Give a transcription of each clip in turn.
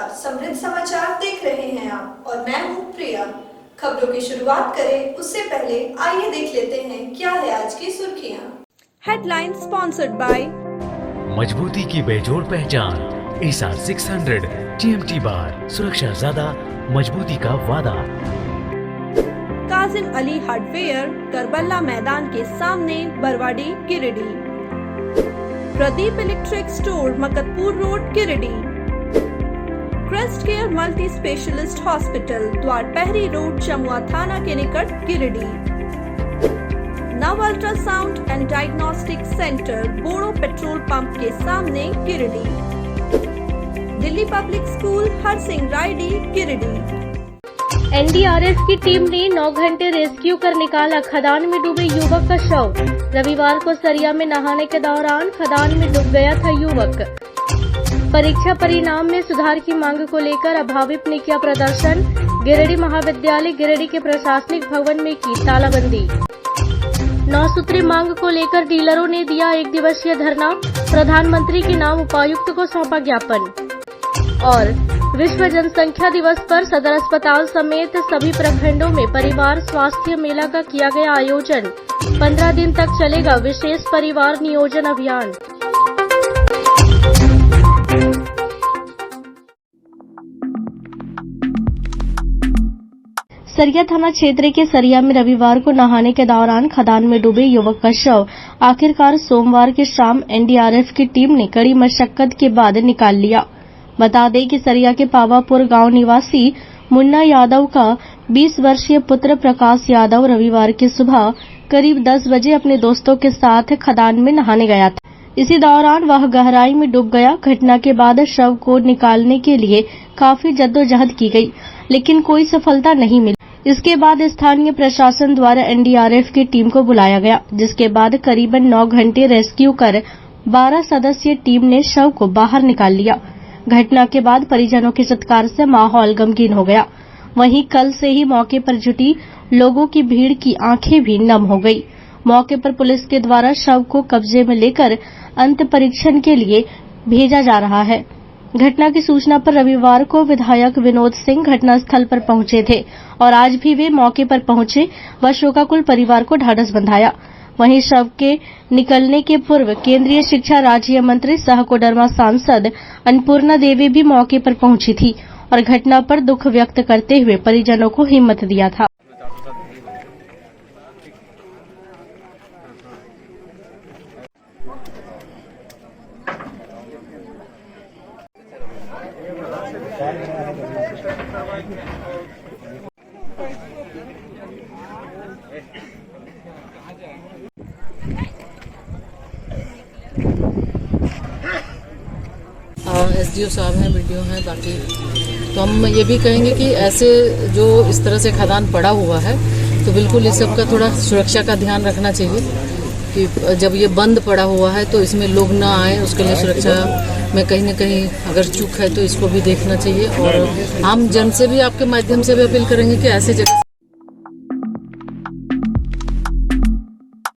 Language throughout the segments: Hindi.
नमस्कार, समृद्ध समाचार देख रहे हैं आप और मैं हूँ प्रिया। खबरों की शुरुआत करें उससे पहले आइए देख लेते हैं क्या है आज की सुर्खियाँ। हेडलाइन स्पॉन्सर्ड बाय मजबूती की बेजोड़ पहचान ASR 600 TMT बार, सुरक्षा ज्यादा, मजबूती का वादा। काजिम अली हार्डवेयर, करबला मैदान के सामने, Barwadi, Giridih. Pradeep electric store, Maktapur road, Giridih. Crest care multi specialist hospital, Dwarpahari road, Jamua थाना के निकट, Giridih. Nav ultrasound and diagnostic centre, Bodo petrol pump के सामने, Giridih. Delhi public school, Harsingh Raidih, Giridih. NDRF की टीम ने 9 घंटे रेस्क्यू कर निकाला खदान में डूबे युवक का शव। रविवार को सरिया में नहाने के दौरान खदान में डूब गया था युवक। परीक्षा परिणाम में सुधार की मांग को लेकर अभाविप ने किया प्रदर्शन। गिरिडीह महाविद्यालय गिरिडीह के प्रशासनिक भवन में की तालाबंदी। 9 सूत्री मांग को लेकर डीलरों ने दिया 1 दिवसीय धरना। प्रधानमंत्री के नाम उपायुक्त को सौंपा ज्ञापन। और विश्व जनसंख्या दिवस पर सदर अस्पताल समेत सभी प्रखंडों में परिवार स्वास्थ्य मेला का किया गया आयोजन। 15 दिन तक चलेगा विशेष परिवार नियोजन अभियान। सरिया थाना क्षेत्र के सरिया में रविवार को नहाने के दौरान खदान में डूबे युवक का शव आखिरकार सोमवार की शाम एनडीआरएफ की टीम ने कड़ी मशक्कत के बाद निकाल लिया। बता दें कि सरिया के पावापुर गांव निवासी मुन्ना यादव का 20 वर्षीय पुत्र प्रकाश यादव रविवार की सुबह करीब 10 बजे अपने दोस्तों के साथ खदान में नहाने गया था। इसी दौरान वह गहराई में डूब गया। घटना के बाद शव को निकालने के लिए काफी जद्दोजहद की गई, लेकिन कोई सफलता नहीं मिली। इसके बाद स्थानीय प्रशासन द्वारा एनडीआरएफ की टीम को बुलाया गया, जिसके बाद करीबन 9 घंटे रेस्क्यू कर 12 सदस्यीय टीम ने शव को बाहर निकाल लिया। घटना के बाद परिजनों के चित्कार से माहौल गमगीन हो गया। वहीं कल से ही मौके पर जुटी लोगों की भीड़ की आंखें भी नम हो गई। मौके पर पुलिस के द्वारा शव को कब्जे में लेकर अंत परीक्षण के लिए भेजा जा रहा है। घटना की सूचना पर रविवार को विधायक विनोद सिंह घटनास्थल पर पहुंचे थे और आज भी वे मौके पर पहुंचे व शोकाकुल परिवार को ढाढ़स बंधाया। वहीं शव के निकलने के पूर्व केंद्रीय शिक्षा राज्य मंत्री सह कोडरमा सांसद अन्नपूर्णा देवी भी मौके पर पहुंची थी और घटना पर दुख व्यक्त करते हुए परिजनों को हिम्मत दिया था। एसडीओ साहब हैं, वीडियो हैं, बाकी तो हम ये भी कहेंगे कि ऐसे जो इस तरह से खदान पड़ा हुआ है तो बिल्कुल इस सब का थोड़ा सुरक्षा का ध्यान रखना चाहिए कि जब ये बंद पड़ा हुआ है तो इसमें लोग ना आए। उसके लिए सुरक्षा में कहीं न कहीं अगर चूक है तो इसको भी देखना चाहिए। और आम जन से भी आपके माध्यम से भी अपील करेंगे कि ऐसे जगह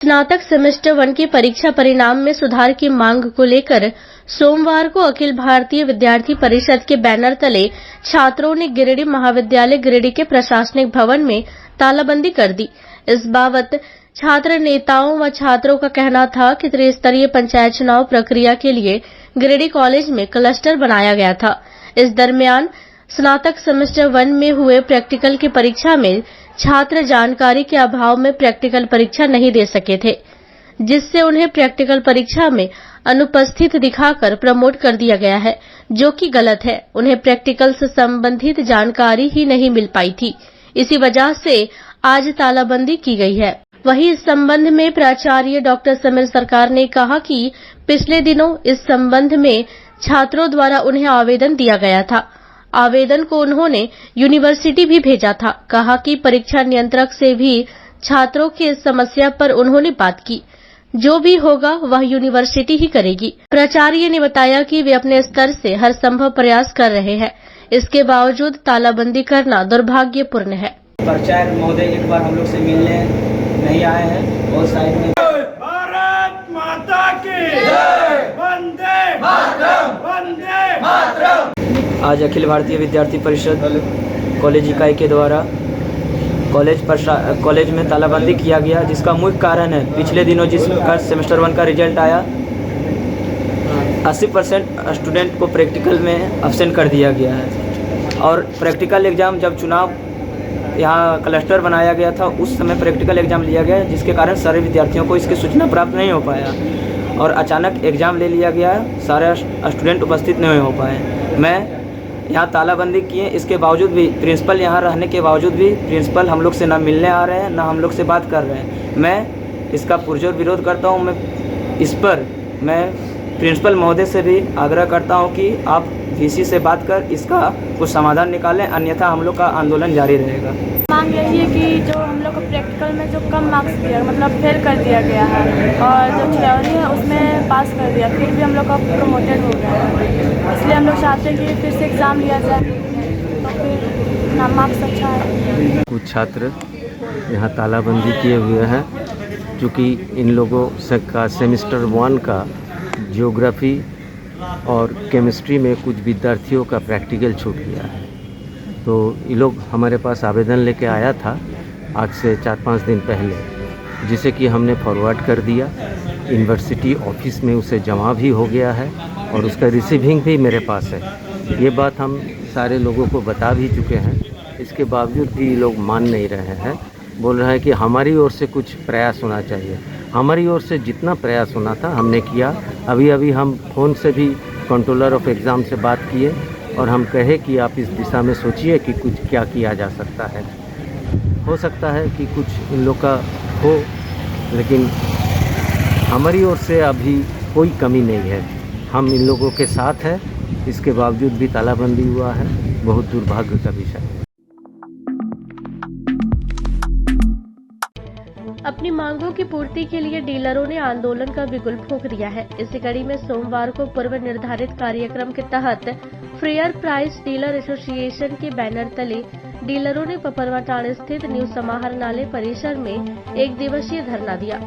स्नातक सेमेस्टर 1 की परीक्षा परिणाम में सुधार की मांग को लेकर सोमवार को अखिल भारतीय विद्यार्थी परिषद के बैनर तले छात्रों ने गिरिडीह महाविद्यालय गिरिडीह के प्रशासनिक भवन में तालाबंदी कर दी। इस बाबत छात्र नेताओं व छात्रों का कहना था कि त्रिस्तरीय पंचायत चुनाव प्रक्रिया के लिए गिरिडीह कॉलेज में क्लस्टर बनाया गया था। इस दरमियान स्नातक सेमेस्टर 1 में हुए प्रैक्टिकल की परीक्षा में छात्र जानकारी के अभाव में प्रैक्टिकल परीक्षा नहीं दे सके थे, जिससे उन्हें प्रैक्टिकल परीक्षा में अनुपस्थित दिखाकर प्रमोट कर दिया गया है, जो कि गलत है। उन्हें प्रैक्टिकल से संबंधित जानकारी ही नहीं मिल पाई थी। इसी वजह से आज तालाबंदी की गई है। वहीं इस संबंध में प्राचार्य डॉक्टर समीर सरकार ने कहा कि पिछले दिनों इस संबंध में छात्रों द्वारा उन्हें आवेदन दिया गया था। आवेदन को उन्होंने यूनिवर्सिटी भी भेजा था। कहा कि परीक्षा नियंत्रक से भी छात्रों की इस समस्या पर उन्होंने बात की। जो भी होगा वह यूनिवर्सिटी ही करेगी। प्राचार्य ने बताया कि वे अपने स्तर से हर संभव प्रयास कर रहे हैं। इसके बावजूद तालाबंदी करना दुर्भाग्यपूर्ण है। प्राचार्य महोदय एक बार हम लोग से मिलने नहीं आए हैं और साइड में भारत माता की जय, वंदे मातरम, वंदे मातरम। आज अखिल भारतीय विद्यार्थी परिषद कॉलेज इकाई के द्वारा कॉलेज में तालाबंदी किया गया, जिसका मुख्य कारण है पिछले दिनों जिसका सेमेस्टर 1 का रिजल्ट आया 80% स्टूडेंट को प्रैक्टिकल में अब्सेंट कर दिया गया है। और प्रैक्टिकल एग्ज़ाम जब चुनाव यहाँ क्लस्टर बनाया गया था उस समय प्रैक्टिकल एग्ज़ाम लिया गया, जिसके कारण सारे विद्यार्थियों को इसकी सूचना प्राप्त नहीं हो पाया और अचानक एग्ज़ाम ले लिया गया, सारे स्टूडेंट उपस्थित नहीं हो पाए। मैं यहाँ तालाबंदी किए, इसके बावजूद भी प्रिंसिपल यहाँ रहने के बावजूद भी प्रिंसिपल हम लोग से ना मिलने आ रहे हैं ना हम लोग से बात कर रहे हैं। मैं इसका पुरजोर विरोध करता हूँ। मैं प्रिंसिपल महोदय से भी आग्रह करता हूँ कि आप वीसी से बात कर इसका कुछ समाधान निकालें, अन्यथा हम लोग का आंदोलन जारी रहेगा। मांग यही है कि जो हम लोग को प्रैक्टिकल में जो कम मार्क्स दिया मतलब फेल कर दिया गया है और जो थ्योरी है उसमें पास कर दिया, फिर भी हम लोग का प्रमोटेड हो गया है। इसलिए हम लोग चाहते हैं कि फिर से एग्ज़ाम लिया जाए तो फिर ना मार्क्स अच्छा है। कुछ छात्र यहाँ तालाबंदी किए हुए हैं, क्योंकि इन लोगों से का सेमेस्टर 1 का ज्योग्राफी और केमिस्ट्री में कुछ विद्यार्थियों का प्रैक्टिकल छूट गया है। तो ये लोग हमारे पास आवेदन लेके आया था आज से 4-5 दिन पहले, जिसे कि हमने फॉरवर्ड कर दिया। यूनिवर्सिटी ऑफिस में उसे जमा भी हो गया है और उसका रिसीविंग भी मेरे पास है। ये बात हम सारे लोगों को बता भी चुके हैं, इसके बावजूद भी ये लोग मान नहीं रहे हैं। बोल रहा है कि हमारी ओर से कुछ प्रयास होना चाहिए। हमारी ओर से जितना प्रयास होना था हमने किया। अभी हम फ़ोन से भी कंट्रोलर ऑफ एग्ज़ाम से बात किए और हम कहे कि आप इस दिशा में सोचिए कि कुछ क्या किया जा सकता है। हो सकता है कि कुछ इन लोग का हो, लेकिन हमारी ओर से अभी कोई कमी नहीं है। हम इन लोगों के साथ हैं, इसके बावजूद भी तालाबंदी हुआ है। बहुत दुर्भाग्य का विषय है। अपनी मांगों की पूर्ति के लिए डीलरों ने आंदोलन का बिगुल फूंक दिया है। इसी कड़ी में सोमवार को पूर्व निर्धारित कार्यक्रम के तहत फेयर प्राइस डीलर एसोसिएशन के बैनर तले डीलरों ने पपरवाटाड़ स्थित न्यू समाहरणालय परिसर में 1 दिवसीय धरना दिया।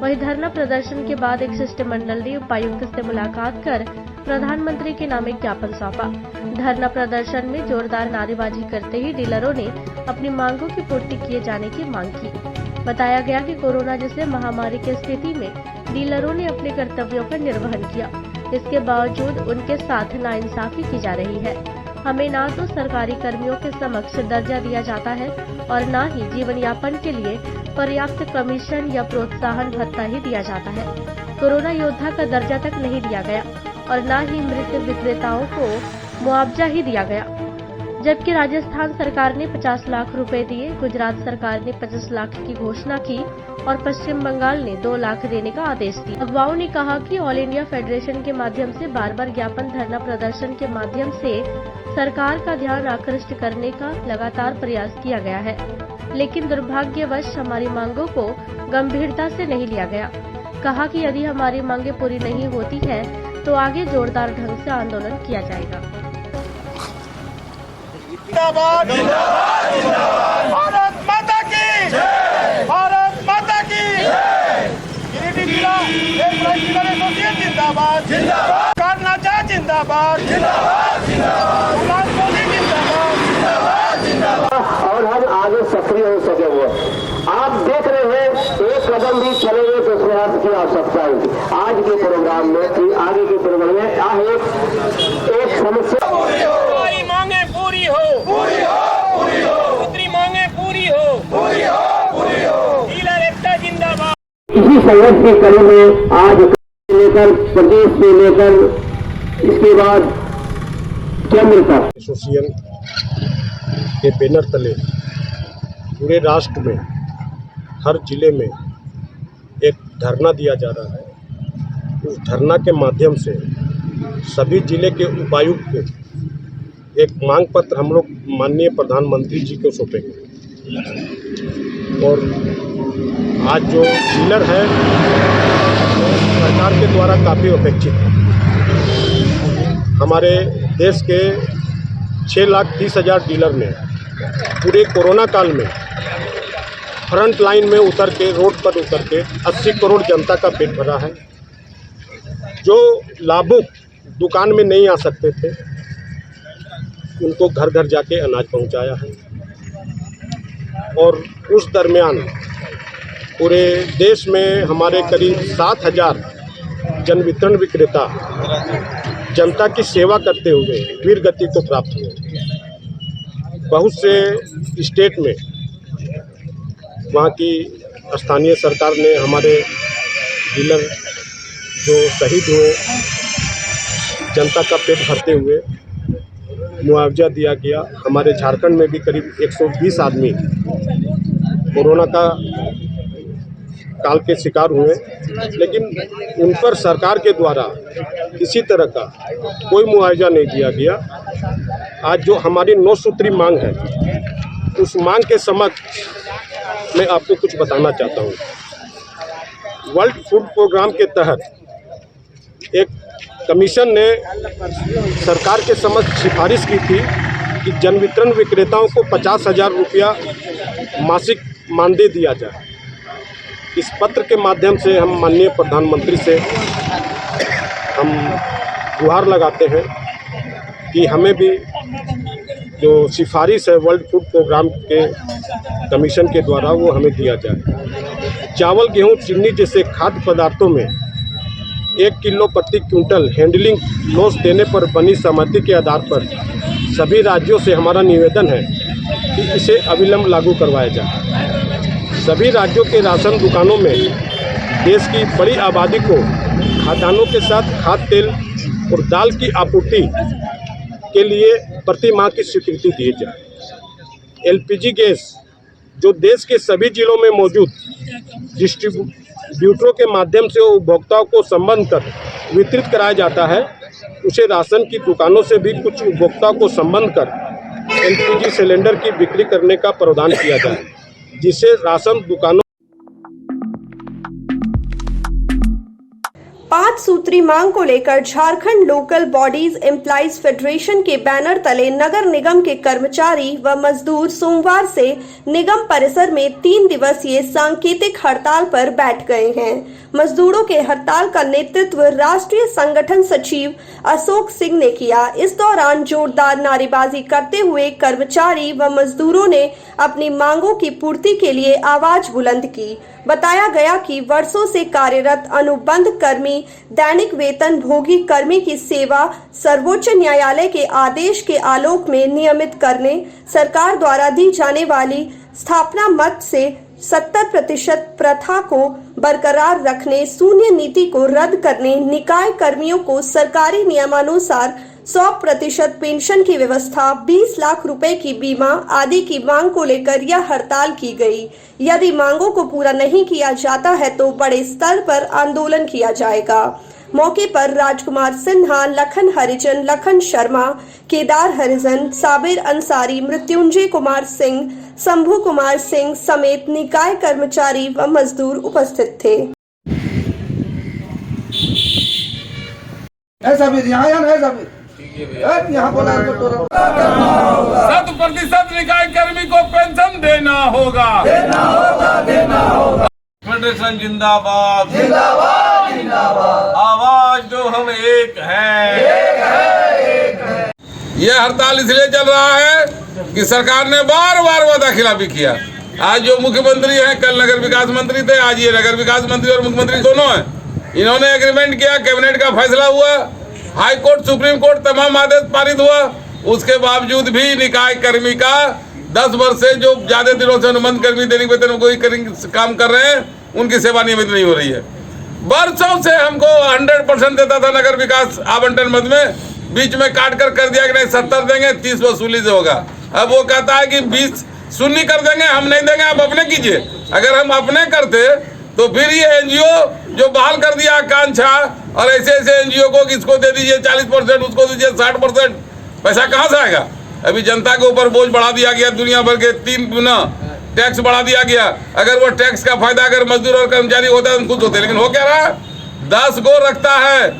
वहीं धरना प्रदर्शन के बाद एक शिष्टमंडल ने उपायुक्त से मुलाकात कर प्रधानमंत्री के नाम एक ज्ञापन सौंपा। धरना प्रदर्शन में जोरदार नारेबाजी करते ही डीलरों ने अपनी मांगों की पूर्ति किए जाने की मांग की। बताया गया कि कोरोना जैसे महामारी की स्थिति में डीलरों ने अपने कर्तव्यों का निर्वहन किया, इसके बावजूद उनके साथ नाइंसाफी की जा रही है। हमें ना तो सरकारी कर्मियों के समक्ष दर्जा दिया जाता है और न ही जीवन यापन के लिए पर्याप्त कमीशन या प्रोत्साहन भत्ता ही दिया जाता है। कोरोना योद्धा का दर्जा तक नहीं दिया गया और न ही मृत विक्रेताओं को मुआवजा ही दिया गया। जबकि राजस्थान सरकार ने 50 लाख रुपए दिए, गुजरात सरकार ने 50 लाख की घोषणा की और पश्चिम बंगाल ने 2 लाख देने का आदेश दिया। अगुवाओं ने कहा कि ऑल इंडिया फेडरेशन के माध्यम से बार-बार ज्ञापन धरना प्रदर्शन के माध्यम से सरकार का ध्यान आकृष्ट करने का लगातार प्रयास किया गया है, लेकिन दुर्भाग्यवश हमारी मांगों को गंभीरता से नहीं लिया गया। कहा कि यदि हमारी मांगे पूरी नहीं होती है तो आगे जोरदार ढंग से आंदोलन किया जाएगा। जिंदाबाद जिंदाबाद भारत माता की जय, भारत माता की जय। गिरिडीह जिला एसोसिएशन जिंदाबाद जिंदाबाद, कर्नाचा जिंदाबाद जिंदाबाद जिंदाबाद, मोदी जिंदाबाद जिंदाबाद जिंदाबाद। और हम आगे सक्रिय हो सकेंगे। आप देख रहे हैं एक कदम भी चलेंगे तो प्रयास की आवश्यकता है। आज के प्रोग्राम में आगे के प्रोग्राम में एक समस्या मांगे पूरी हो, पूरी हो, पूरी हो, पुत्री मांगे पूरी हो, पूरी हो, पूरी हो। डीलर एकता जिंदाबाद। इसी संघर्ष की कड़ी में आज लेकर प्रदेश से लेकर इसके बाद केंद्र तक एसोसिएशन के बैनर तले पूरे राष्ट्र में हर जिले में एक धरना दिया जा रहा है। उस धरना के माध्यम से सभी जिले के उपायुक्त को एक मांग पत्र हम लोग माननीय प्रधानमंत्री जी को सौंपेंगे। और आज जो डीलर है तो सरकार के द्वारा काफ़ी अपेक्षित है। हमारे देश के 6,30,000 डीलर ने पूरे कोरोना काल में फ्रंट लाइन में उतर के रोड पर उतर के 80 करोड़ जनता का पेट भरा है। जो लाभुक दुकान में नहीं आ सकते थे उनको घर घर जाके अनाज पहुंचाया है। और उस दरमियान पूरे देश में हमारे करीब 7,000 जन वितरण विक्रेता जनता की सेवा करते हुए वीर गति को प्राप्त हुए। बहुत से स्टेट में वहाँ की स्थानीय सरकार ने हमारे डीलर जो शहीद हुए, जनता का पेट भरते हुए मुआवजा दिया गया। हमारे झारखंड में भी करीब 120 आदमी कोरोना का काल के शिकार हुए, लेकिन उन पर सरकार के द्वारा किसी तरह का कोई मुआवजा नहीं दिया गया। आज जो हमारी 9 सूत्री मांग है, उस मांग के समक्ष मैं आपको कुछ बताना चाहता हूँ। वर्ल्ड फूड प्रोग्राम के तहत एक कमीशन ने सरकार के समक्ष सिफारिश की थी कि जन वितरण विक्रेताओं को 50,000 रुपया मासिक मानदेय दिया जाए। इस पत्र के माध्यम से हम माननीय प्रधानमंत्री से हम गुहार लगाते हैं कि हमें भी जो सिफारिश है वर्ल्ड फूड प्रोग्राम के कमीशन के द्वारा वो हमें दिया जाए। चावल, गेहूं, चीनी जैसे खाद्य पदार्थों में 1 किलो प्रति क्विंटल हैंडलिंग लॉस देने पर बनी सहमति के आधार पर सभी राज्यों से हमारा निवेदन है कि इसे अविलंब लागू करवाया जाए। सभी राज्यों के राशन दुकानों में देश की बड़ी आबादी को खाद्यान्नों के साथ खाद्य तेल और दाल की आपूर्ति के लिए प्रति माह की स्वीकृति दी जाए। एलपीजी गैस जो देश के सभी जिलों में मौजूद डिस्ट्रीब्यूटरों के माध्यम से उपभोक्ताओं को संबंध कर वितरित कराया जाता है, उसे राशन की दुकानों से भी कुछ उपभोक्ताओं को संबंध कर एलपीजी सिलेंडर की बिक्री करने का प्रावधान किया जाए, जिससे राशन दुकानों 5 सूत्री मांग को लेकर Jharkhand local bodies employees federation के बैनर तले नगर निगम के कर्मचारी व मजदूर सोमवार से निगम परिसर में 3 दिवसीय सांकेतिक हड़ताल पर बैठ गए हैं। मजदूरों के हड़ताल का नेतृत्व राष्ट्रीय संगठन सचिव अशोक सिंह ने किया। इस दौरान जोरदार नारेबाजी करते हुए कर्मचारी व मजदूरों ने अपनी मांगों की पूर्ति के लिए आवाज बुलंद की। बताया गया कि वर्षों से कार्यरत अनुबंध कर्मी दैनिक वेतन भोगी कर्मी की सेवा सर्वोच्च न्यायालय के आदेश के आलोक में नियमित करने, सरकार द्वारा दी जाने वाली स्थापना मत से 70% प्रथा को बरकरार रखने, शून्य नीति को रद्द करने, निकाय कर्मियों को सरकारी नियमानुसार 100% पेंशन की व्यवस्था, 20 लाख रुपए की बीमा आदि की मांग को लेकर यह हड़ताल की गई। यदि मांगों को पूरा नहीं किया जाता है तो बड़े स्तर पर आंदोलन किया जाएगा। मौके पर राजकुमार सिन्हा, लखन हरिजन, लखन शर्मा, केदार हरिजन, साबिर अंसारी, मृत्युंजय कुमार सिंह, शंभू कुमार सिंह समेत निकाय कर्मचारी व मजदूर उपस्थित थे। यहाँ बोला 100% निकाय कर्मी को पेंशन देना होगा। फेडरेशन जिंदाबाद, जिंदाबाद, जिंदाबाद। आवाज जो हम एक है। यह हड़ताल इसलिए चल रहा है कि सरकार ने बार बार वादा खिलाफी किया। आज जो मुख्यमंत्री हैं, कल नगर विकास मंत्री थे, आज ये नगर विकास मंत्री और मुख्यमंत्री दोनों हैं। इन्होंने एग्रीमेंट किया, कैबिनेट का फैसला हुआ, हाई कोर्ट, सुप्रीम कोर्ट तमाम आदेश पारित हुआ। उसके बावजूद भी निकाय कर्मी का 10 वर्ष से जो ज्यादा दिनों से अनुबंध कर्मी दैनिक वेतन कोई काम कर रहे हैं, उनकी सेवा नियमित नहीं हो रही है। वर्षों से हमको 100% देता था नगर विकास आवंटन मद में, बीच में काट कर दिया कि नहीं 70 देंगे, 30 वसूली से होगा। अब वो कहता है कि 20 शून्य कर देंगे, हम नहीं देंगे, आप अपने कीजिए। अगर हम अपने करते तो फिर ये एनजीओ जो बहाल कर दिया आकांक्षा, और ऐसे ऐसे एनजीओ को किसको दे दीजिए 40%, उसको दीजिए 60%, पैसा कहाँ से आएगा? अभी जनता के ऊपर बोझ बढ़ा दिया गया, दुनिया भर के 3 गुना टैक्स बढ़ा दिया गया। अगर वो टैक्स का फायदा अगर मजदूर और कर्मचारी होता है तो खुश होते, लेकिन हो क्या रहा? 10 गो रखता है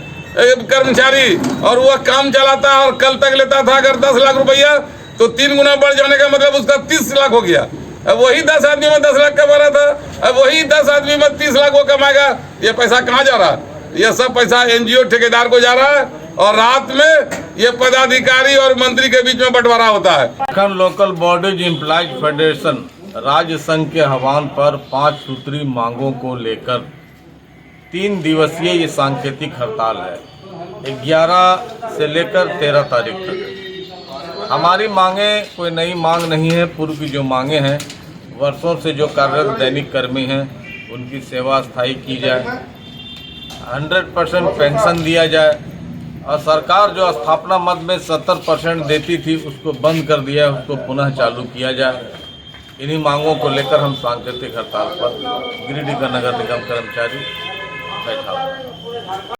कर्मचारी और वह काम चलाता है, और कल तक लेता था अगर 10 लाख रुपया, तो 3 गुना बढ़ जाने का मतलब उसका 30 लाख हो गया। अब वही 10 आदमी में 10 लाख कमा रहा था, अब वही 10 आदमी में 30 लाख वो कमाएगा। ये पैसा कहाँ जा रहा है? ये सब पैसा एनजीओ ठेकेदार को जा रहा है, और रात में ये पदाधिकारी और मंत्री के बीच में बंटवारा होता है। Jharkhand local bodies employees federation राज्य संघ के आह्वान पर 5 सूत्री मांगों को लेकर 3 दिवसीय ये सांकेतिक हड़ताल है, 11 से लेकर 13 तारीख तक। हमारी मांगे कोई नई मांग नहीं है, पूर्व की जो मांगे हैं, वर्षों से जो कार्यरत दैनिक कर्मी हैं उनकी सेवा स्थायी की जाए, 100% पेंशन दिया जाए और सरकार जो स्थापना मद में 70% देती थी उसको बंद कर दिया, उसको पुनः चालू किया जाए। इन्हीं मांगों को लेकर हम सांकेतिक हड़ताल पर गिरिडीह का नगर निगम कर्मचारी बैठा हुआ।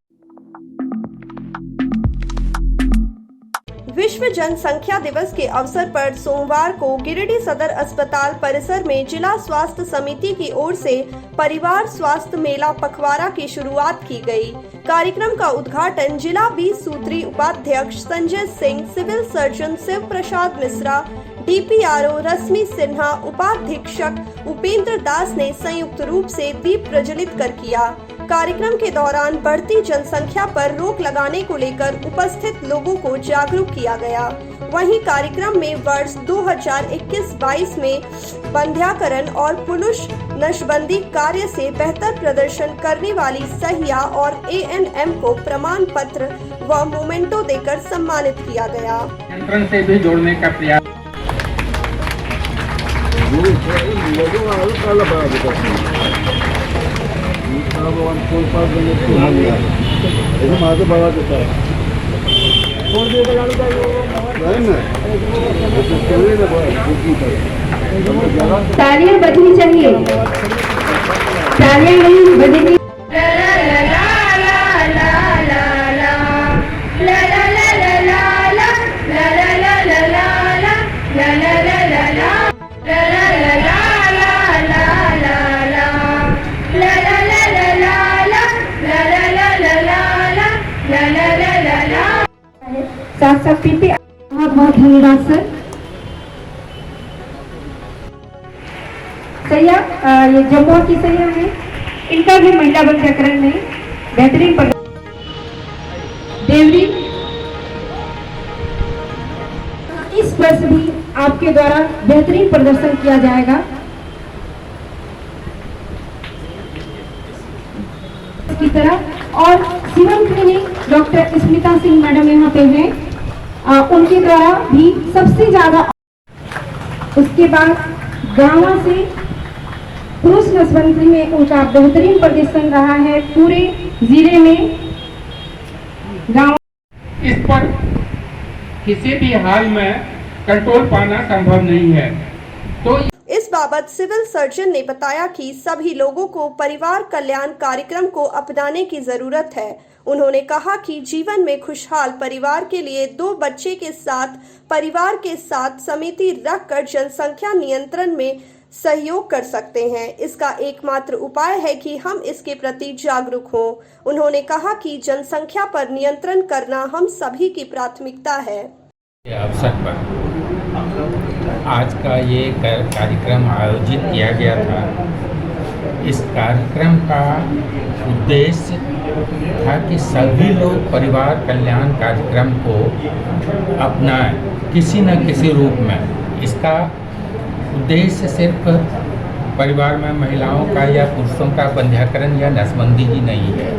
विश्व जनसंख्या दिवस के अवसर पर सोमवार को गिरिडीह सदर अस्पताल परिसर में जिला स्वास्थ्य समिति की ओर से परिवार स्वास्थ्य मेला पखवाड़ा की शुरुआत की गई। कार्यक्रम का उद्घाटन जिला 20 सूत्री उपाध्यक्ष संजय सिंह, सिविल सर्जन शिव प्रसाद मिश्रा, डीपीआरओ रश्मि सिन्हा, उपाधीक्षक उपेंद्र दास ने संयुक्त रूप से दीप प्रज्वलित कर किया। कार्यक्रम के दौरान बढ़ती जनसंख्या पर रोक लगाने को लेकर उपस्थित लोगों को जागरूक किया गया। वहीं कार्यक्रम में वर्ष 2021-22 में बंध्याकरण और पुरुष नशबंदी कार्य से बेहतर प्रदर्शन करने वाली सहिया और एएनएम को प्रमाण पत्र व मोमेंटो देकर सम्मानित किया गया। नियंत्रण से भी जोड़ने का प्रयास तालियां बजनी चाहिए, तालियां नहीं बजेंगी। साथ साथ पीपी बहुत बहुत धन्यवाद सर। सैया ये जम्मू की सैया है, इनका भी महिला बंध्याकरण में बेहतरीन देवरी इस वर्ष भी आपके द्वारा बेहतरीन प्रदर्शन किया जाएगा। की तरह और Shivam clinic doctor Smita Singh madam यहाँ पे हैं, उनके द्वारा भी सबसे ज्यादा। उसके बाद गांव से पुरुष नसबंदी में उनका बेहतरीन प्रदर्शन रहा है पूरे जिले में। गांव इस पर किसी भी हाल में कंट्रोल पाना संभव नहीं है। तो इस बाबत सिविल सर्जन ने बताया कि सभी लोगों को परिवार कल्याण कार्यक्रम को अपनाने की जरूरत है। उन्होंने कहा कि जीवन में खुशहाल परिवार के लिए 2 बच्चे के साथ परिवार के साथ समिति रखकर जनसंख्या नियंत्रण में सहयोग कर सकते हैं। इसका एकमात्र उपाय है कि हम इसके प्रति जागरूक हों। उन्होंने कहा कि जनसंख्या पर नियंत्रण करना हम सभी की प्राथमिकता है। अवसर पर आज का ये कार्यक्रम आयोजित किया गया था। इस कार्यक्रम का उद्देश्य था कि सभी लोग परिवार कल्याण कार्यक्रम को अपनाएं किसी न किसी रूप में। इसका उद्देश्य सिर्फ परिवार में महिलाओं का या पुरुषों का बंध्याकरण या नसबंदी ही नहीं है।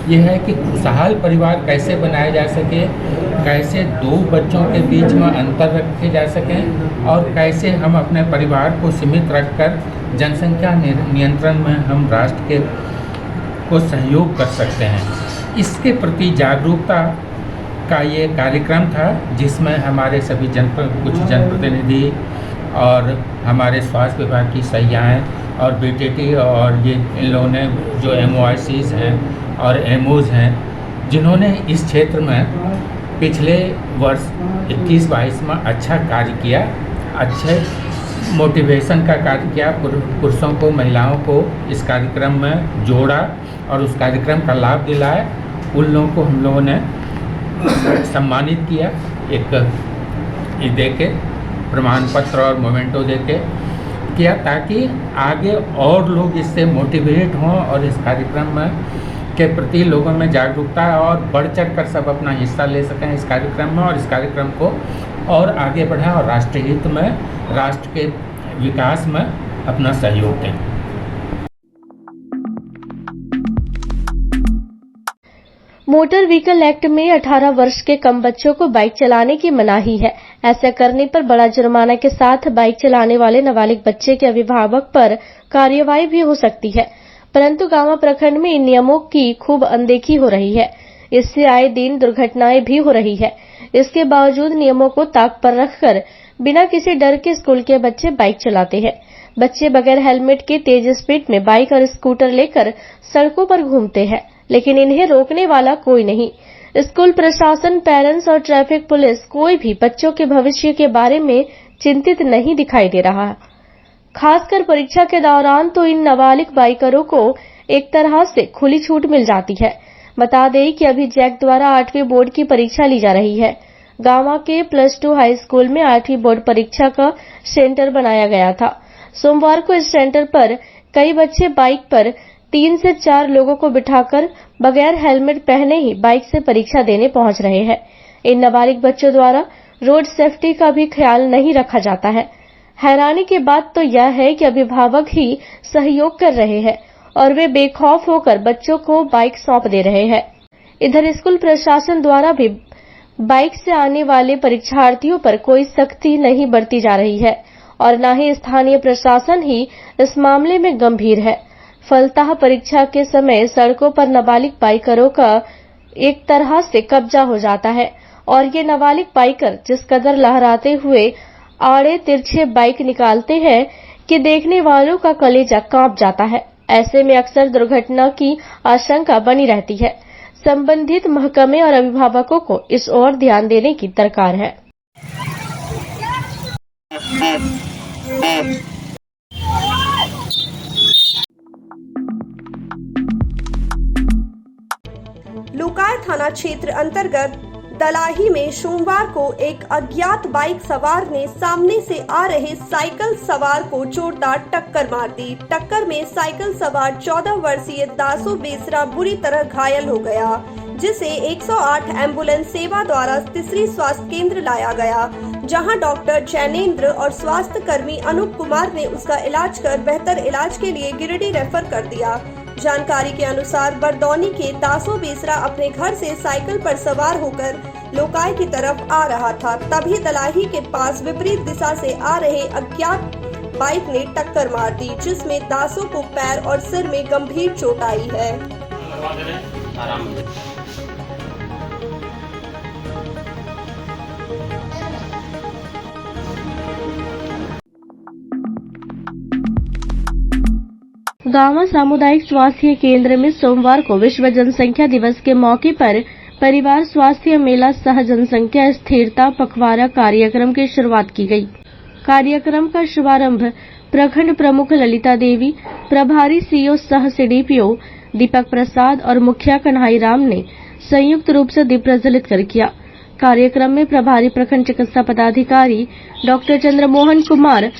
यह है कि खुशहाल परिवार कैसे बनाया जा सके, कैसे 2 बच्चों के बीच में अंतर रखे जा सकें और कैसे हम अपने परिवार को सीमित रखकर जनसंख्या नियंत्रण में हम राष्ट्र को सहयोग कर सकते हैं। इसके प्रति जागरूकता का ये कार्यक्रम था, जिसमें हमारे सभी कुछ जनप्रतिनिधि और हमारे स्वास्थ्य विभाग की सहियाएँ और बीटीटी और ये इन लोगों ने जो MOICs हैं और MOs हैं, जिन्होंने इस क्षेत्र में पिछले वर्ष 21-22 में अच्छा कार्य किया, अच्छे मोटिवेशन का कार्य किया, पुरुषों को महिलाओं को इस कार्यक्रम में जोड़ा और उस कार्यक्रम का लाभ दिलाया। उन लोगों को हम लोगों ने सम्मानित किया, एक दे के प्रमाण पत्र और मोमेंटो दे के किया, ताकि आगे और लोग इससे मोटिवेट हों और इस कार्यक्रम में के प्रति लोगों में जागरूकता और बढ़ चढ़ कर सब अपना हिस्सा ले सकें इस कार्यक्रम में, और इस कार्यक्रम को और आगे बढ़ाएं और राष्ट्र हित में, राष्ट्र के विकास में अपना सहयोग दें। मोटर व्हीकल एक्ट में 18 वर्ष के कम बच्चों को बाइक चलाने की मनाही है। ऐसा करने पर बड़ा जुर्माना के साथ बाइक चलाने वाले नाबालिग बच्चे के अभिभावक पर कार्रवाई भी हो सकती है, परंतु गांवा प्रखंड में इन नियमों की खूब अनदेखी हो रही है। इससे आए दिन दुर्घटनाएं भी हो रही है। इसके बावजूद नियमों को ताक पर रखकर बिना किसी डर के स्कूल के बच्चे बाइक चलाते हैं। बच्चे बगैर हेलमेट के तेज स्पीड में बाइक और स्कूटर लेकर सड़कों पर घूमते हैं, लेकिन इन्हें रोकने वाला कोई नहीं। स्कूल प्रशासन, पेरेंट्स और ट्रैफिक पुलिस कोई भी बच्चों के भविष्य के बारे में चिंतित नहीं दिखाई दे रहा। खासकर परीक्षा के दौरान तो इन नाबालिग बाइकरों को एक तरह से खुली छूट मिल जाती है। बता दें कि अभी जैक द्वारा 8वीं बोर्ड की परीक्षा ली जा रही है। गांवा के +2 हाई स्कूल में 8वीं बोर्ड परीक्षा का सेंटर बनाया गया था। सोमवार को इस सेंटर पर कई बच्चे बाइक पर 3 से 4 लोगों को बिठाकर बगैर हेलमेट पहने ही बाइक से परीक्षा देने पहुंच रहे हैं। इन नाबालिग बच्चों द्वारा रोड सेफ्टी का भी ख्याल नहीं रखा जाता है। हैरानी की बात तो यह है कि अभिभावक ही सहयोग कर रहे हैं और वे बेखौफ होकर बच्चों को बाइक सौंप दे रहे हैं। इधर स्कूल प्रशासन द्वारा भी बाइक से आने वाले परीक्षार्थियों पर कोई सख्ती नहीं बरती जा रही है और न ही स्थानीय प्रशासन ही इस मामले में गंभीर है। फलतः परीक्षा के समय सड़कों पर नाबालिग बाइकरों का एक तरह से कब्जा हो जाता है और ये नाबालिग बाइकर जिस कदर लहराते हुए आड़े तिरछे बाइक निकालते हैं कि देखने वालों का कलेजा कांप जाता है। ऐसे में अक्सर दुर्घटना की आशंका बनी रहती है। संबंधित महकमे और अभिभावकों को इस ओर ध्यान देने की दरकार है। लुकाय थाना क्षेत्र अंतर्गत दलाही में सोमवार को एक अज्ञात बाइक सवार ने सामने से आ रहे साइकिल सवार को जोरदार टक्कर मार दी। टक्कर में साइकिल सवार 14 वर्षीय दासू बेसरा बुरी तरह घायल हो गया, जिसे 108 एम्बुलेंस सेवा द्वारा तीसरी स्वास्थ्य केंद्र लाया गया, जहां डॉक्टर जैनेन्द्र और स्वास्थ्य कर्मी अनूप कुमार ने उसका इलाज कर बेहतर इलाज के लिए गिरिडीह रेफर कर दिया। जानकारी के अनुसार बरदौनी के दासो बेसरा अपने घर से साइकिल पर सवार होकर लोकाय की तरफ आ रहा था। तभी दलाही के पास विपरीत दिशा से आ रहे अज्ञात बाइक ने टक्कर मार दी, जिसमें दासो को पैर और सिर में गंभीर चोट आई है। गांवा सामुदायिक स्वास्थ्य केंद्र में सोमवार को विश्व जनसंख्या दिवस के मौके पर परिवार स्वास्थ्य मेला सह जनसंख्या स्थिरता पखवाड़ा कार्यक्रम की शुरुआत की गई। कार्यक्रम का शुभारंभ प्रखंड प्रमुख ललिता देवी, प्रभारी सीओ सह सीडीपीओ दीपक प्रसाद और मुखिया कन्हई राम ने संयुक्त रूप से दीप प्रज्वलित कर किया। कार्यक्रम में प्रभारी प्रखंड चिकित्सा पदाधिकारी डॉक्टर चंद्रमोहन कुमार,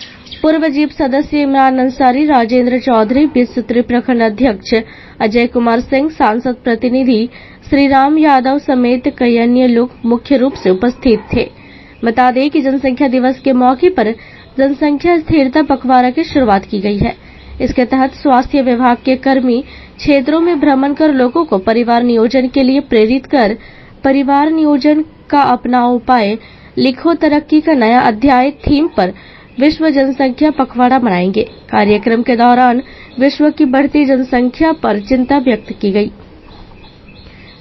पूर्व जीप सदस्य इमरान अंसारी, राजेंद्र चौधरी, 20 सूत्री प्रखंड अध्यक्ष अजय कुमार सिंह, सांसद प्रतिनिधि श्रीराम यादव समेत कई अन्य लोग मुख्य रूप से उपस्थित थे। बता दें कि जनसंख्या दिवस के मौके पर जनसंख्या स्थिरता पखवाड़ा की शुरुआत की गई है। इसके तहत स्वास्थ्य विभाग के कर्मी क्षेत्रों में भ्रमण कर लोगों को परिवार नियोजन के लिए प्रेरित कर परिवार नियोजन का अपना उपाय लिखो तरक्की का नया अध्याय थीम पर विश्व जनसंख्या पखवाड़ा मनाएंगे। कार्यक्रम के दौरान विश्व की बढ़ती जनसंख्या पर चिंता व्यक्त की गई।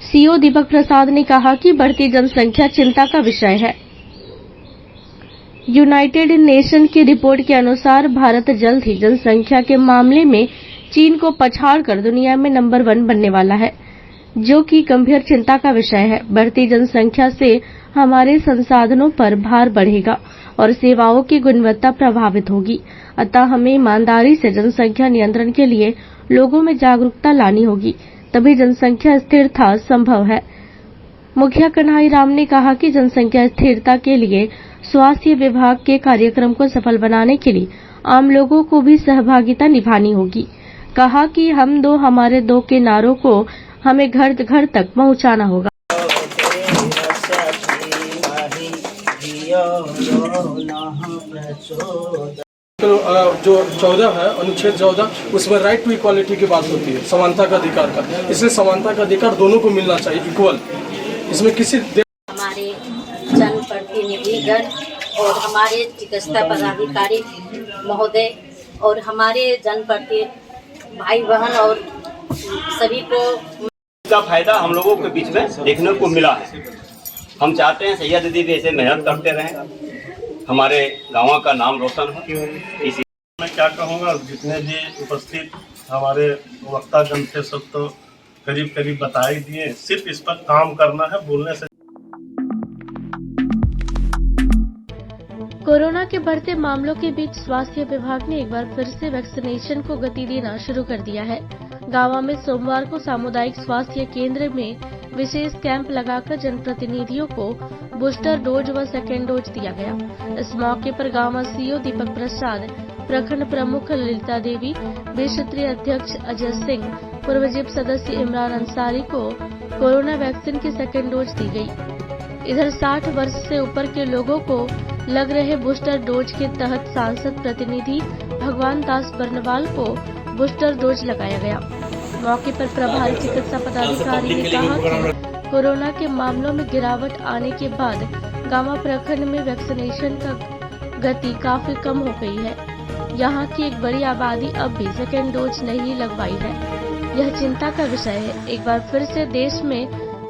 सीओ दीपक प्रसाद ने कहा कि बढ़ती जनसंख्या चिंता का विषय है। यूनाइटेड नेशन की रिपोर्ट के अनुसार भारत जल्द ही जनसंख्या के मामले में चीन को पछाड़कर दुनिया में नंबर 1 बनने वाला है, जो कि गंभीर चिंता का विषय है। बढ़ती जनसंख्या से हमारे संसाधनों पर भार बढ़ेगा और सेवाओं की गुणवत्ता प्रभावित होगी। अतः हमें ईमानदारी से जनसंख्या नियंत्रण के लिए लोगों में जागरूकता लानी होगी, तभी जनसंख्या स्थिरता संभव है। मुखिया कन्हई राम ने कहा कि जनसंख्या स्थिरता के लिए स्वास्थ्य विभाग के कार्यक्रम को सफल बनाने के लिए आम लोगों को भी सहभागिता निभानी होगी। कहा कि हम दो हमारे दो के नारों को हमें घर घर तक पहुंचाना होगा। जो 14 है अनुच्छेद 14 उसमें राइट टू इक्वालिटी की बात होती है, समानता का अधिकार का। इसलिए समानता का अधिकार दोनों को मिलना चाहिए, इक्वल। इसमें किसी हमारे जनप्रतिनिधिगण और हमारे चिकित्सा पदाधिकारी महोदय और हमारे जनप्रतिनिधि भाई बहन और सभी को इसका फायदा हम लोगों के बीच में देखने को मिला है। हम चाहते हैं सैया दीदी भी ऐसे मेहनत करते रहें, हमारे गाँव का नाम रोशन हो। इसी मैं क्या कहूँगा, जितने भी उपस्थित हमारे वक्तागण थे सब तो करीब करीब बता ही दिए। सिर्फ इस पर काम करना है, बोलने से। कोरोना के बढ़ते मामलों के बीच स्वास्थ्य विभाग ने एक बार फिर से वैक्सीनेशन को गति देना शुरू कर दिया है। गांवा में सोमवार को सामुदायिक स्वास्थ्य केंद्र में विशेष कैंप लगाकर जनप्रतिनिधियों को बूस्टर डोज व सेकेंड डोज दिया गया। इस मौके पर गांवा सीओ दीपक प्रसाद, प्रखंड प्रमुख ललिता देवी, क्षेत्रीय अध्यक्ष अजय सिंह, पूर्व जिप सदस्य इमरान अंसारी को कोरोना वैक्सीन की सेकेंड डोज दी गई। इधर 60 वर्ष से ऊपर के लोगों को लग रहे बूस्टर डोज के तहत सांसद प्रतिनिधि भगवान दास बर्नवाल को बूस्टर डोज लगाया गया। मौके पर प्रभारी चिकित्सा पदाधिकारी ने कहा कि कोरोना के मामलों में गिरावट आने के बाद गांवा प्रखंड में वैक्सीनेशन का गति काफी कम हो गई है। यहां की एक बड़ी आबादी अब भी सेकेंड डोज नहीं लगवाई है। यह चिंता का विषय है। एक बार फिर से देश में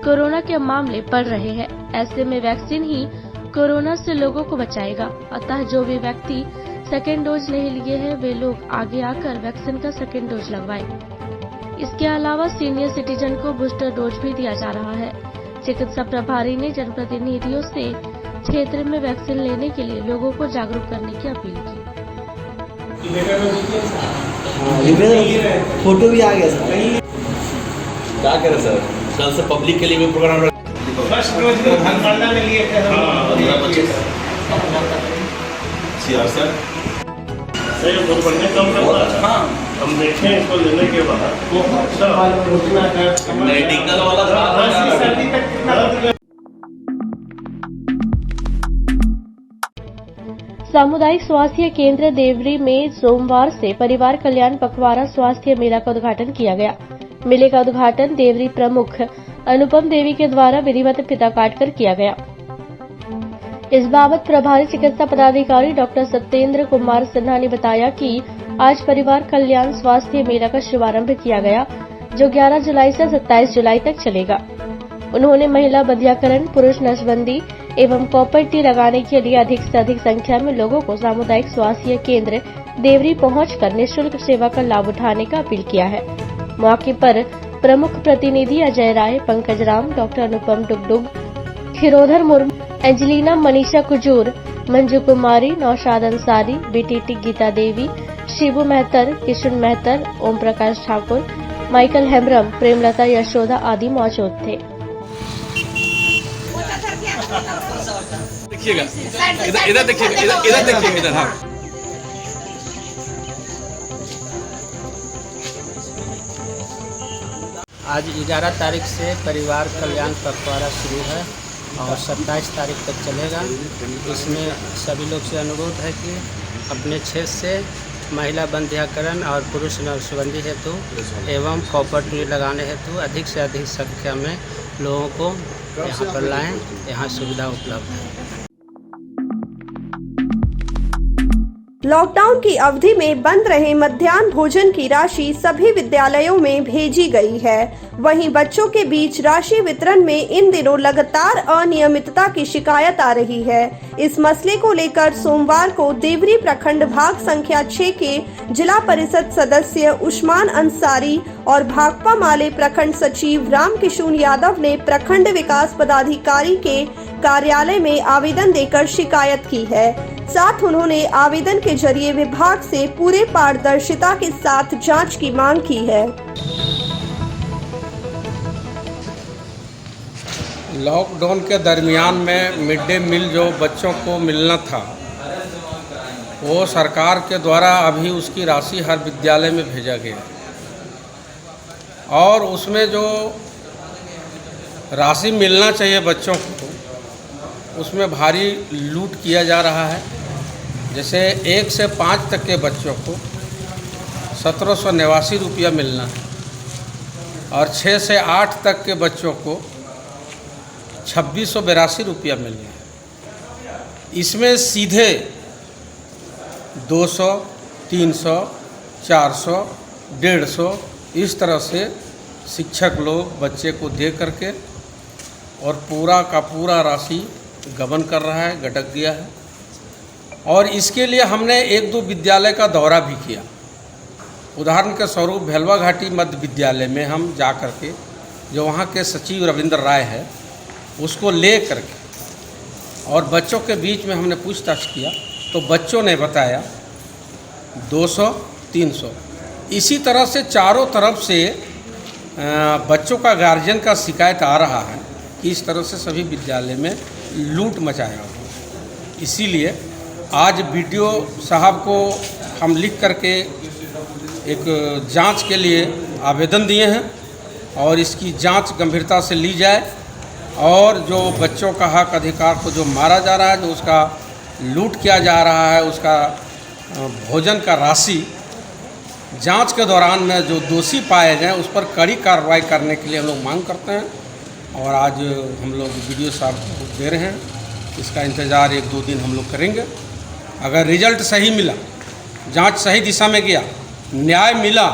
कोरोना के मामले बढ़ रहे हैं। ऐसे में वैक्सीन ही कोरोना से लोगों को बचाएगा। अतः जो भी व्यक्ति सेकेंड डोज नहीं लिए हैं वे लोग आगे आकर वैक्सीन का सेकेंड डोज लगवाएं। इसके अलावा सीनियर सिटीजन को बूस्टर डोज भी दिया जा रहा है। चिकित्सा प्रभारी ने जनप्रतिनिधियों से क्षेत्र में वैक्सीन लेने के लिए लोगों को जागरूक करने की अपील की। फोटो भी आ गया सर। क्या करें सर, कल से पब्लिक के लिए भी प्रोग्राम फर्स्ट डोज को धनबाड़ा में लिए थे सर। सही बहुत बढ़िया काम करता है। हाँ, हम देखें इसको लेने के बाद मेडिकल वाला सामुदायिक स्वास्थ्य केंद्र देवरी में सोमवार से परिवार कल्याण पखवाड़ा स्वास्थ्य मेला का उद्घाटन किया गया। मेले का उद्घाटन देवरी प्रमुख अनुपम देवी के द्वारा विधिवत फीता काटकर किया गया। इस बाबत प्रभारी चिकित्सा पदाधिकारी डॉक्टर सत्येंद्र कुमार सिन्हा ने बताया कि आज परिवार कल्याण स्वास्थ्य मेला का शुभारंभ किया गया, जो 11 जुलाई से 27 जुलाई तक चलेगा। उन्होंने महिला बंध्याकरण, पुरुष नसबंदी एवं कॉपर टी लगाने के लिए अधिक से अधिक संख्या में लोगों को सामुदायिक स्वास्थ्य केंद्र देवरी पहुंचकर निःशुल्क सेवा का लाभ उठाने का अपील किया है। मौके पर प्रमुख प्रतिनिधि अजय राय, पंकज राम, डॉक्टर अनुपम डुगडुग, खिरोधर मुर्मू, एंजेलिना मनीषा कुजूर, मंजू कुमारी, नौशाद अंसारी, बीटीटी गीता देवी, शिबू मेहतर, किशन मेहतर, ओम प्रकाश ठाकुर, माइकल हेम्ब्रम, प्रेमलता यशोदा आदि मौजूद थे। देखिएगा इधर देखिएगा, इधर देखिएगा, इधर। हाँ, आज 11 तारीख से परिवार कल्याण पखवाड़ा शुरू है और 27 तारीख तक चलेगा। इसमें सभी लोग से अनुरोध है कि अपने क्षेत्र से महिला बंध्याकरण और पुरुष नसबंदी हेतु एवं कॉपर टी लगाने हेतु अधिक से अधिक संख्या में लोगों को यहाँ पर लाएं। यहाँ सुविधा उपलब्ध है। लॉकडाउन की अवधि में बंद रहे मध्याह्न भोजन की राशि सभी विद्यालयों में भेजी गई है। वहीं बच्चों के बीच राशि वितरण में इन दिनों लगातार अनियमितता की शिकायत आ रही है। इस मसले को लेकर सोमवार को देवरी प्रखंड भाग संख्या 6 के जिला परिषद सदस्य उस्मान अंसारी और भाकपा माले प्रखंड सचिव रामकिशोर यादव ने प्रखंड विकास पदाधिकारी के कार्यालय में आवेदन देकर शिकायत की है। साथ उन्होंने आवेदन के जरिए विभाग से पूरे पारदर्शिता के साथ जांच की मांग की है। लॉकडाउन के दरमियान में मिड डे मील जो बच्चों को मिलना था, वो सरकार के द्वारा अभी उसकी राशि हर विद्यालय में भेजा गया। और उसमें जो राशि मिलना चाहिए बच्चों को उसमें भारी लूट किया जा रहा है। जैसे 1 से 5 तक के बच्चों को 1789 रुपया मिलना है और 6 से 8 तक के बच्चों को 2682 रुपया मिलना है। इसमें सीधे 200, 300, 400, 150 इस तरह से शिक्षक लोग बच्चे को दे करके और पूरा का पूरा राशि गबन कर रहा है, गटक गया है। और इसके लिए हमने 1-2 विद्यालय का दौरा भी किया। उदाहरण के स्वरूप भेलवा घाटी मध्य विद्यालय में हम जा कर के जो वहाँ के सचिव रविंद्र राय है उसको ले करके और बच्चों के बीच में हमने पूछताछ किया तो बच्चों ने बताया 200, 300। इसी तरह से चारों तरफ से बच्चों का गार्जियन का शिकायत आ रहा है कि इस तरह से सभी विद्यालय में लूट मचाया हुआ। इसीलिए आज बीडीओ साहब को हम लिख करके एक जांच के लिए आवेदन दिए हैं और इसकी जांच गंभीरता से ली जाए और जो बच्चों का हक अधिकार को जो मारा जा रहा है, जो उसका लूट किया जा रहा है, उसका भोजन का राशि जांच के दौरान में जो दोषी पाए जाएं उस पर कड़ी कार्रवाई करने के लिए हम लोग मांग करते हैं। और आज हम लोग बीडीओ साहब को दे रहे हैं, इसका इंतज़ार 1-2 दिन हम लोग करेंगे। अगर रिजल्ट सही मिला, जांच सही दिशा में गया, न्याय मिला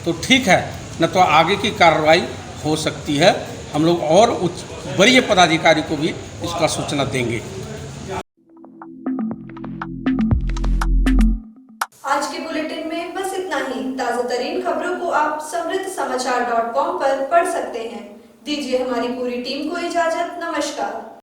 तो ठीक है, न तो आगे की कार्रवाई हो सकती है। हम लोग और उच्च वरीय पदाधिकारी को भी इसका सूचना देंगे। आज के बुलेटिन में बस इतना ही। ताज़ा तरीन खबरों को आप समृद्धसमाचार.com पर पढ़ सकते हैं। दीजिए हमारी पूरी टीम को इजाजत। नमस्कार।